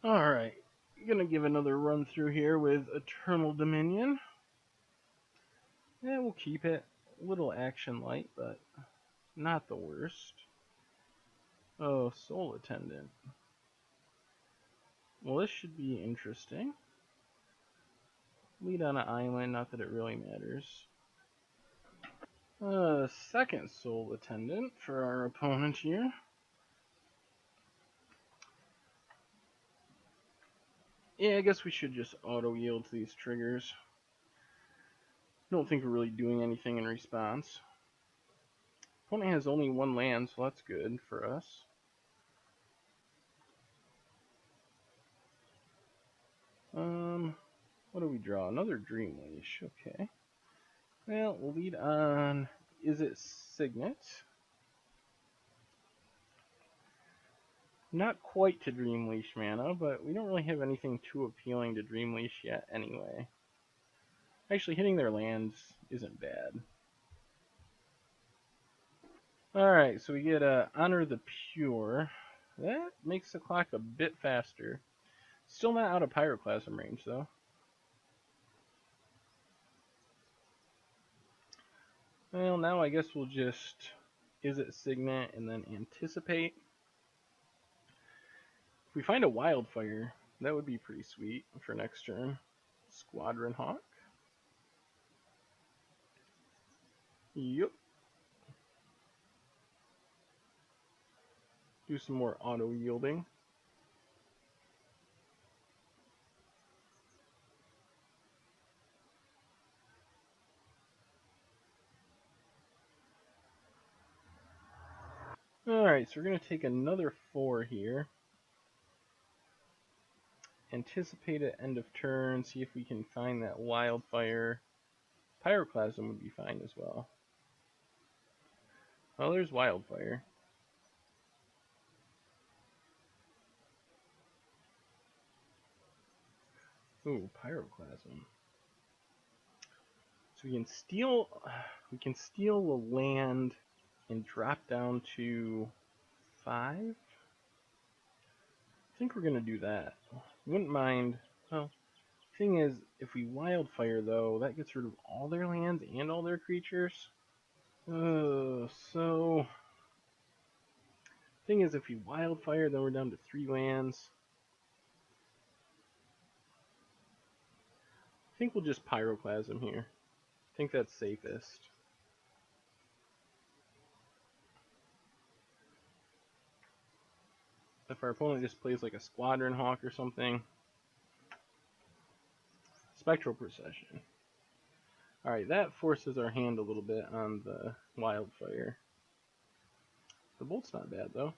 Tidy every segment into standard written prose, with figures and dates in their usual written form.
Alright, gonna give another run through here with Eternal Dominion. Yeah, we'll keep it. A little action light, but not the worst. Oh, Soul Attendant. Well, this should be interesting. Lead on an island, not that it really matters. Second Soul Attendant for our opponent here. Yeah, I guess we should just auto-yield to these triggers. Don't think we're really doing anything in response. Opponent has only one land, so that's good for us. What do we draw? Another Dream Leash, okay. Well, we'll lead on, is it Signet? Not quite to Dream Leash mana, but we don't really have anything too appealing to Dream Leash yet anyway. Actually, hitting their lands isn't bad. Alright, so we get Honor the Pure. That makes the clock a bit faster. Still not out of Pyroclasm range, though. Well, now I guess we'll just Is it Signet and then Anticipate. If we find a Wildfire, that would be pretty sweet for next turn. Squadron Hawk. Yep. Do some more auto yielding. Alright, so we're going to take another 4 here. Anticipate at end of turn, see if we can find that Wildfire. Pyroclasm would be fine as well. Well, there's Wildfire. Ooh, Pyroclasm. So we can steal the land and drop down to 5. I think we're gonna do that. Wouldn't mind. Well, thing is, if we Wildfire though, that gets rid of all their lands and all their creatures. So thing is, if we Wildfire, then we're down to 3 lands. I think we'll just Pyroclasm here. I think that's safest. If our opponent just plays like a Squadron Hawk or something. Spectral Procession. Alright, that forces our hand a little bit on the Wildfire. The Bolt's not bad though.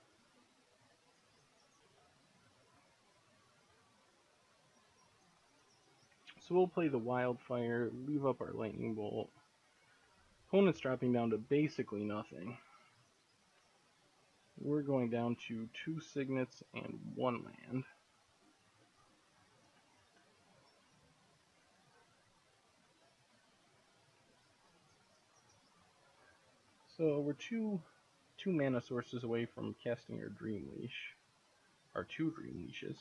So we'll play the Wildfire, leave up our Lightning Bolt. Opponent's dropping down to basically nothing. We're going down to 2 Signets and 1 land. So we're two mana sources away from casting our Dream Leash. Our 2 Dream Leashes.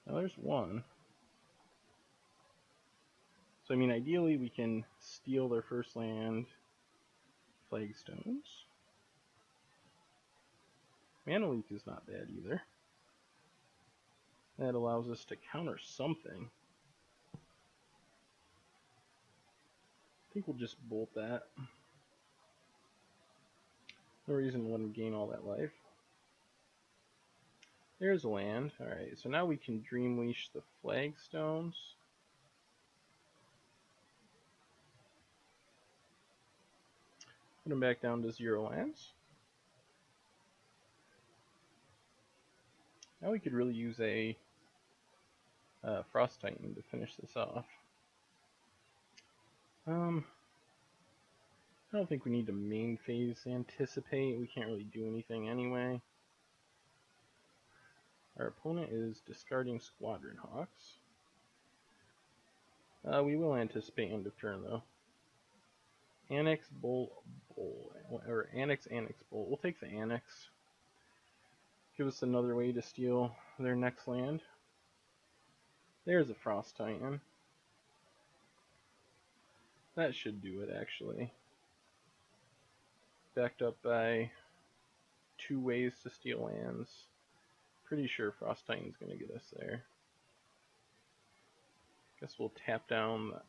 Now there's 1. So I mean, ideally we can steal their first land, Flagstones. Mana Leak is not bad either. That allows us to counter something. I think we'll just bolt that. No reason to let him gain all that life. There's a land. Alright, so now we can Dream Leash the Flagstones. Put them back down to 0 lands. Now we could really use a Frost Titan to finish this off. I don't think we need to main phase Anticipate. We can't really do anything anyway. Our opponent is discarding Squadron Hawks. We will Anticipate end of turn though. Annex, Bolt, or Annex, Bolt. We'll take the Annex. Give us another way to steal their next land. There's a Frost Titan. That should do it, actually. Backed up by 2 ways to steal lands. Pretty sure Frost Titan's going to get us there. Guess we'll tap down the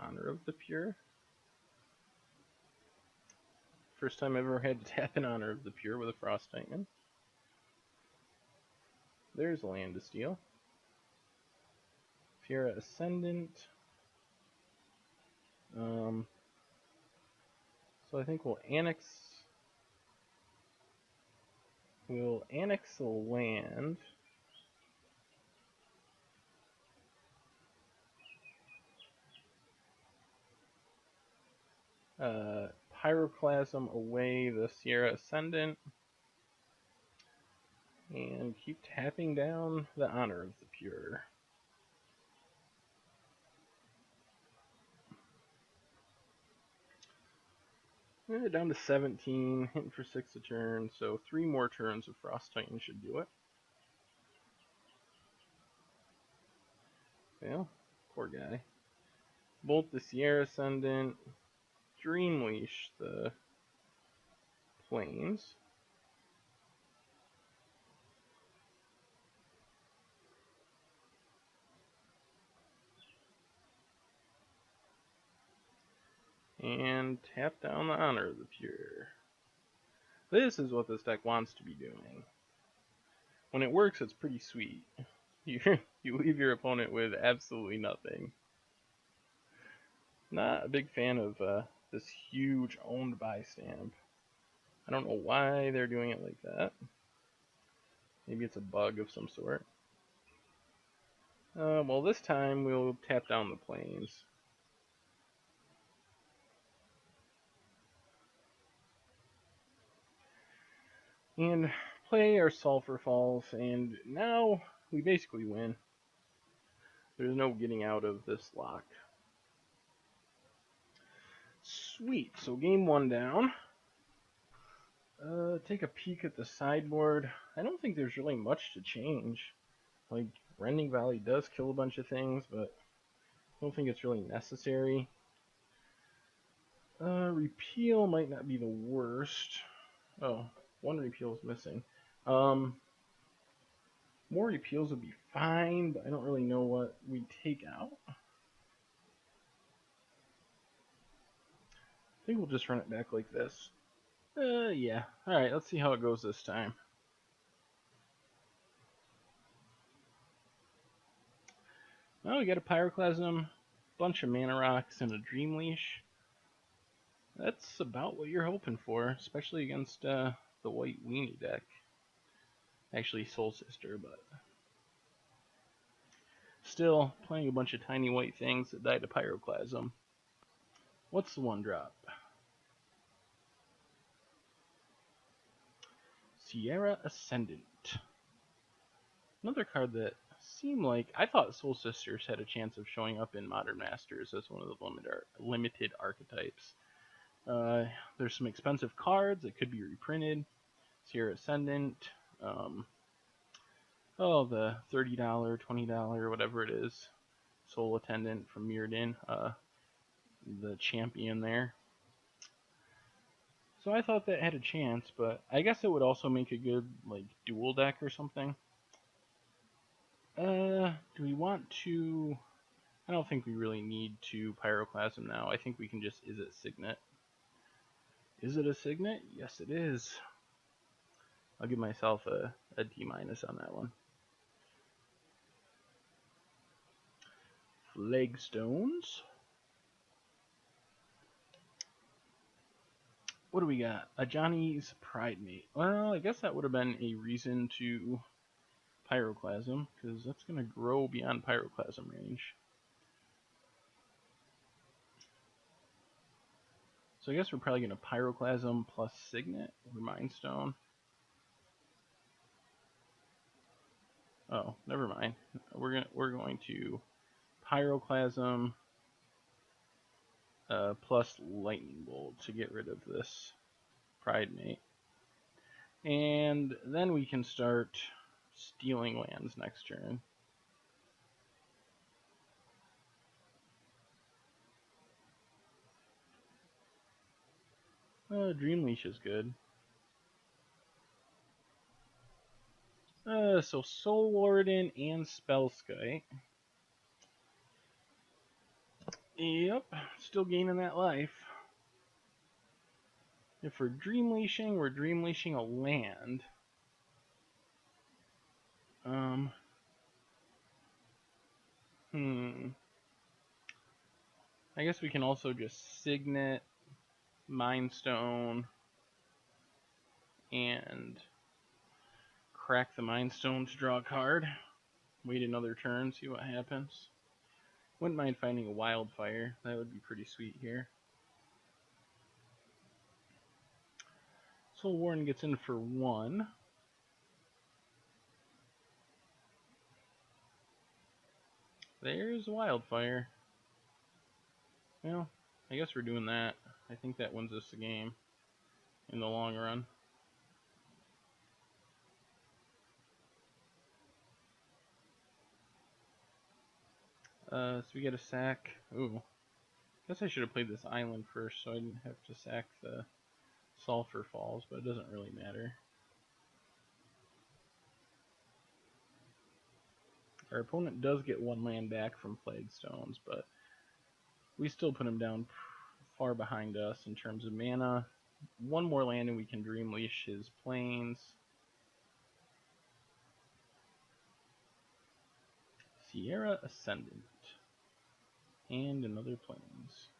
Honor of the Pure. First time I've ever had to tap in Honor of the Pure with a Frost Titan. There's a land to steal. Fiera Ascendant. So I think we'll annex the land. Pyroclasm away the Sierra Ascendant. And keep tapping down the Honor of the Pure. Down to 17, hitting for 6 a turn, so 3 more turns of Frost Titan should do it. Well, poor guy. Bolt the Sierra Ascendant, Dreamleash the Plains. And tap down the Honor of the Pure. This is what this deck wants to be doing. When it works, it's pretty sweet. You leave your opponent with absolutely nothing. Not a big fan of this huge owned by stamp. I don't know why they're doing it like that. Maybe it's a bug of some sort. Well, this time we'll tap down the Plains. And play our Sulphur Falls, and now we basically win. There's no getting out of this lock. Sweet, so game 1 down. Take a peek at the sideboard. I don't think there's really much to change. Like, Rending Valley does kill a bunch of things, but I don't think it's really necessary. Repeal might not be the worst. Oh, 1 repeal is missing. More repeals would be fine, but I don't really know what we take out. I think we'll just run it back like this. Yeah. Alright, let's see how it goes this time. Well, we got a Pyroclasm, bunch of Mana Rocks, and a Dreamleash. That's about what you're hoping for, especially against the white weenie deck. Actually, Soul Sister, but still playing a bunch of tiny white things that die to Pyroclasm. What's the 1-drop? Sierra Ascendant. Another card that seemed like, I thought Soul Sisters had a chance of showing up in Modern Masters as one of the limited archetypes. There's some expensive cards that could be reprinted. Sierra Ascendant. The $30, $20, whatever it is. Soul Attendant from Mirrodin. The champion there. So I thought that had a chance, but I guess it would also make a good, like, dual deck or something. Do we want to... I don't think we really need to Pyroclasm now. I think we can just Izzet Signet. Is it a Signet? Yes, it is. I'll give myself a D- on that one. Flagstones. What do we got? A Johnny's Pridemate. Well, I guess that would have been a reason to Pyroclasm, because that's going to grow beyond Pyroclasm range. So I guess we're probably going to Pyroclasm plus Signet or Mind Stone. Oh, never mind. We're going to Pyroclasm plus Lightning Bolt to get rid of this Pridemate. And then we can start stealing lands next turn. Dream Leash is good. So Soul Warden and Spellskite. Yep, still gaining that life. If we're Dream Leashing, we're Dream Leashing a land. I guess we can also just Signet, Mind Stone, and crack the Mind Stone to draw a card. Wait another turn, see what happens. Wouldn't mind finding a Wildfire. That would be pretty sweet here. Soul Warden gets in for 1. There's Wildfire. Well, I guess we're doing that. I think that wins us the game in the long run. So we get a sack. Ooh. Guess I should have played this island first so I didn't have to sack the Sulphur Falls, but it doesn't really matter. Our opponent does get 1 land back from Plague Stones, but we still put him down far behind us in terms of mana. 1 more land and we can Dream Leash his Plains. Sierra Ascendant. And another Plains.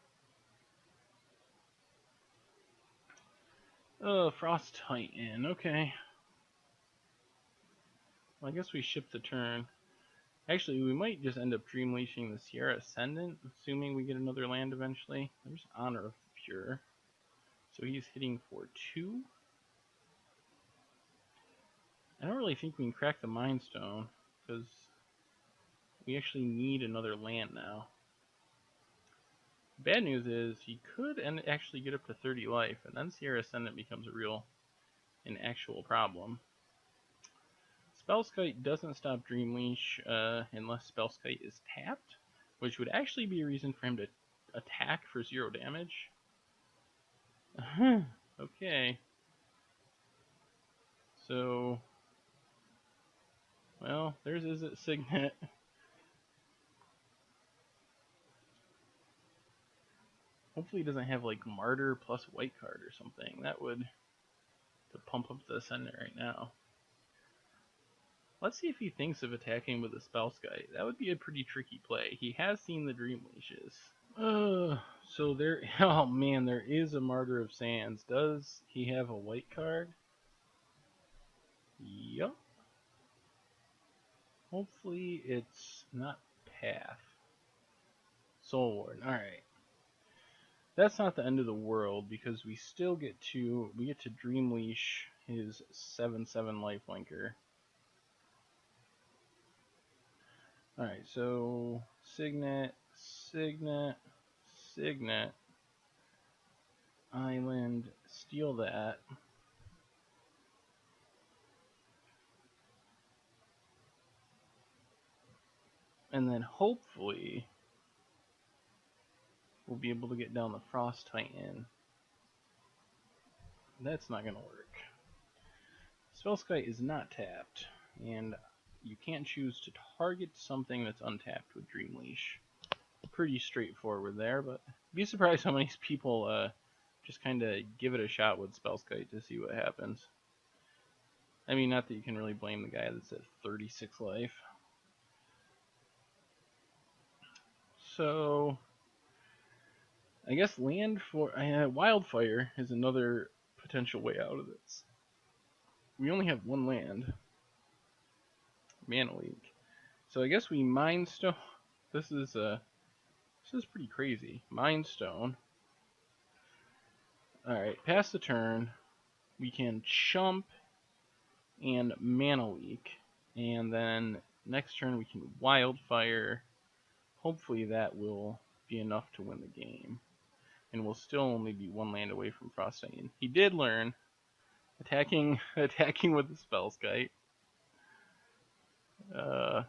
Frost Titan, okay. Well, I guess we ship the turn. Actually, we might just end up Dream Leashing the Sierra Ascendant, assuming we get another land eventually. There's Honor of the Pure. So he's hitting for 2. I don't really think we can crack the Mind Stone, because we actually need another land now. Bad news is he could actually get up to 30 life, and then Sierra Ascendant becomes an actual problem. Spellskite doesn't stop Dream Leash unless Spellskite is tapped, which would actually be a reason for him to attack for 0 damage. Okay. So, well, there's Izzet Signet. Hopefully he doesn't have like Martyr plus white card or something. That would to pump up the Ascendant right now. Let's see if he thinks of attacking with a Spellskite. That would be a pretty tricky play. He has seen the Dream Leashes. So there, oh man, there is a Martyr of Sands. Does he have a white card? Yup. Hopefully it's not Path. Soul Warden, alright. That's not the end of the world because we still get to Dream Leash his 7/7 lifelinker. Alright, so Signet, Signet, Signet, Island, steal that. And then hopefully we'll be able to get down the Frost Titan. That's not going to work. Spellskite is not tapped, and you can't choose to target something that's untapped with Dream Leash. Pretty straightforward there, but be surprised how many people just kind of give it a shot with Spellskite to see what happens. I mean, not that you can really blame the guy that's at 36 life. So, I guess land for Wildfire is another potential way out of this. We only have 1 land. Mana Leak. So I guess we Mind Stone. This is pretty crazy. Mind Stone. Alright, pass the turn. We can Chump and Mana Leak. And then next turn we can Wildfire. Hopefully that will be enough to win the game. And we'll still only be 1 land away from Frost Titan. He did learn Attacking with the Spellskite. A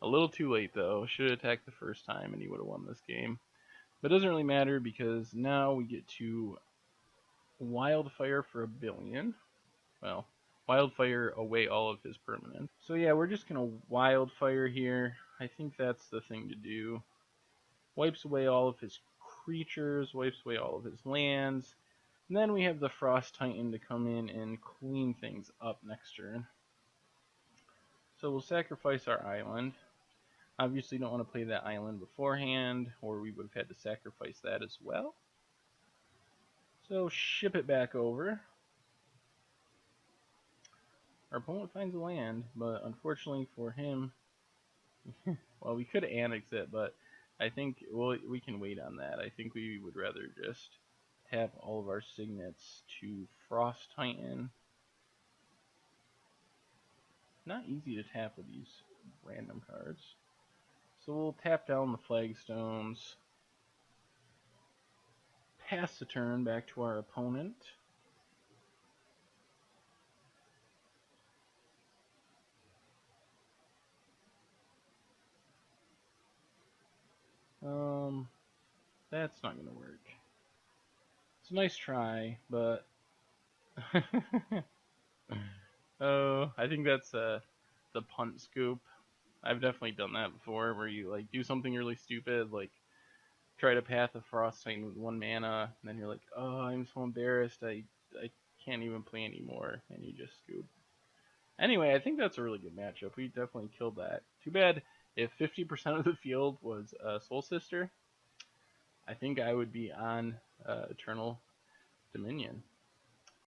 little too late though. Should have attacked the first time and he would have won this game. But it doesn't really matter because now we get to Wildfire for 1,000,000,000. Well, Wildfire away all of his permanents. So yeah, we're just gonna Wildfire here. I think that's the thing to do. Wipes away all of his creatures, wipes away all of his lands. And then we have the Frost Titan to come in and clean things up next turn. So we'll sacrifice our island. Obviously don't want to play that island beforehand, or we would have had to sacrifice that as well. So ship it back over. Our opponent finds a land, but unfortunately for him, well, we could annex it, but I think we can wait on that. I think we would rather just tap all of our signets to Frost Titan. Not easy to tap with these random cards. So we'll tap down the flagstones, pass the turn back to our opponent. That's not gonna work. It's a nice try, but oh, I think that's the punt scoop. I've definitely done that before, where you like do something really stupid, like try to Path of Frost Titan with 1 mana, and then you're like, oh, I'm so embarrassed, I can't even play anymore, and you just scoop. Anyway, I think that's a really good matchup. We definitely killed that. Too bad if 50% of the field was Soul Sister, I think I would be on Eternal Dominion.